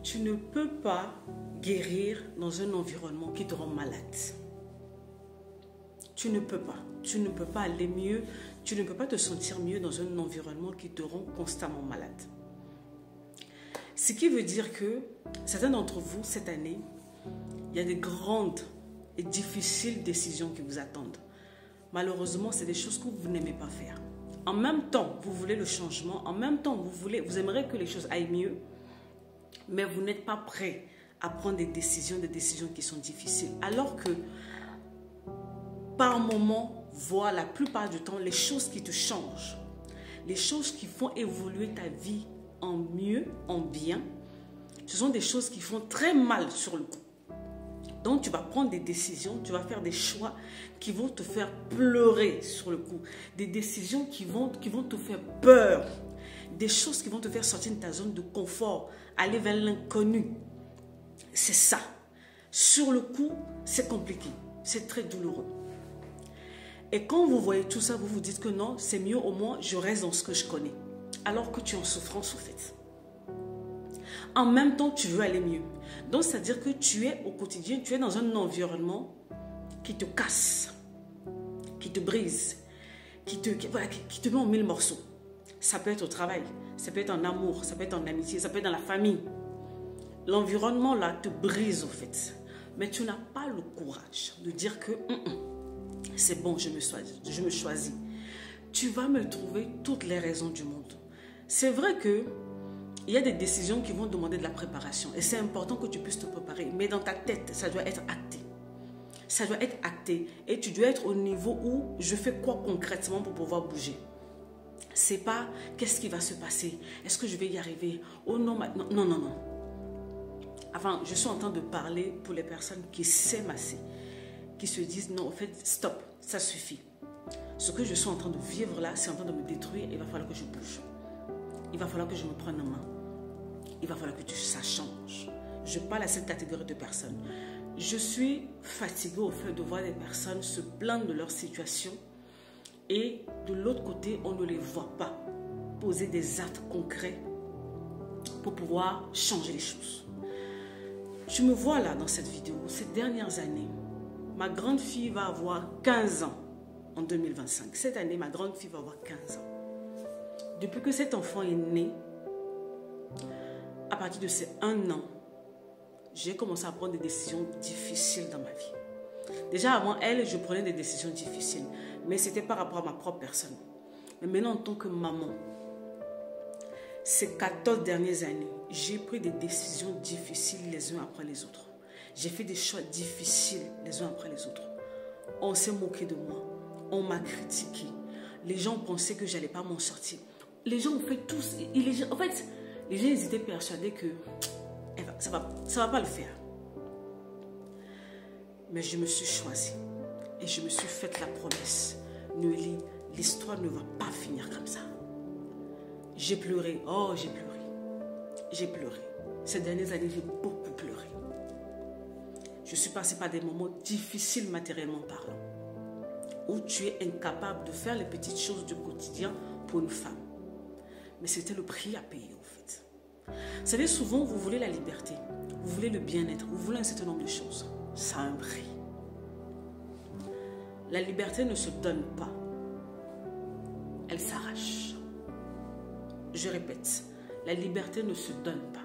Tu ne peux pas guérir dans un environnement qui te rend malade. Tu ne peux pas. Tu ne peux pas aller mieux. Tu ne peux pas te sentir mieux dans un environnement qui te rend constamment malade. Ce qui veut dire que certains d'entre vous, cette année, il y a des grandes et difficiles décisions qui vous attendent. Malheureusement, c'est des choses que vous n'aimez pas faire. En même temps, vous voulez le changement. En même temps, vous aimeriez que les choses aillent mieux. Mais vous n'êtes pas prêt à prendre des décisions qui sont difficiles. Alors que, par moment, voire la plupart du temps, les choses qui te changent, les choses qui font évoluer ta vie en mieux, en bien, ce sont des choses qui font très mal sur le coup. Donc, tu vas prendre des décisions, tu vas faire des choix qui vont te faire pleurer sur le coup. Des décisions qui vont te faire peur. Des choses qui vont te faire sortir de ta zone de confort, aller vers l'inconnu. C'est ça. Sur le coup, c'est compliqué. C'est très douloureux. Et quand vous voyez tout ça, vous vous dites que non, c'est mieux, au moins, je reste dans ce que je connais. Alors que tu es en souffrance, au fait. En même temps, tu veux aller mieux. Donc, c'est-à-dire que tu es au quotidien, tu es dans un environnement qui te casse, qui te brise, qui te met en mille morceaux. Ça peut être au travail, ça peut être en amour, ça peut être en amitié, ça peut être dans la famille. L'environnement là te brise au fait. Mais tu n'as pas le courage de dire que c'est bon, je me choisis. Tu vas me trouver toutes les raisons du monde. C'est vrai que il y a des décisions qui vont demander de la préparation. Et c'est important que tu puisses te préparer. Mais dans ta tête, ça doit être acté. Ça doit être acté. Et tu dois être au niveau où je fais quoi concrètement pour pouvoir bouger. C'est pas qu'est-ce qui va se passer. Est-ce que je vais y arriver? Oh non, maintenant. Non, non, non. Enfin, je suis en train de parler pour les personnes qui s'aiment assez. Qui se disent non, en fait, stop, ça suffit. Ce que je suis en train de vivre là, c'est en train de me détruire. Il va falloir que je bouge. Il va falloir que je me prenne en main. Il va falloir que ça change. Je parle à cette catégorie de personnes. Je suis fatiguée au fait de voir des personnes se plaindre de leur situation et de l'autre côté, on ne les voit pas poser des actes concrets pour pouvoir changer les choses. Je me vois là dans cette vidéo, ces dernières années. Ma grande fille va avoir 15 ans en 2025. Cette année, ma grande fille va avoir 15 ans. Depuis que cet enfant est né, à partir de ses 1 an, j'ai commencé à prendre des décisions difficiles dans ma vie. Déjà avant elle, je prenais des décisions difficiles, mais c'était par rapport à ma propre personne. Mais maintenant, en tant que maman, ces 14 dernières années, j'ai pris des décisions difficiles les unes après les autres. J'ai fait des choix difficiles les uns après les autres. On s'est moqué de moi, on m'a critiqué. Les gens pensaient que je n'allais pas m'en sortir. Les gens ont fait tous... En fait, les gens étaient persuadés que ça va pas le faire. Mais je me suis choisie. Et je me suis faite la promesse. Noélie, l'histoire ne va pas finir comme ça. J'ai pleuré. Oh, j'ai pleuré. J'ai pleuré. Ces dernières années, j'ai beaucoup pleuré. Je suis passée par des moments difficiles matériellement parlant. Où tu es incapable de faire les petites choses du quotidien pour une femme. Mais c'était le prix à payer, en fait. Vous savez, souvent, vous voulez la liberté, vous voulez le bien-être, vous voulez un certain nombre de choses. Ça a un prix. La liberté ne se donne pas. Elle s'arrache. Je répète, la liberté ne se donne pas.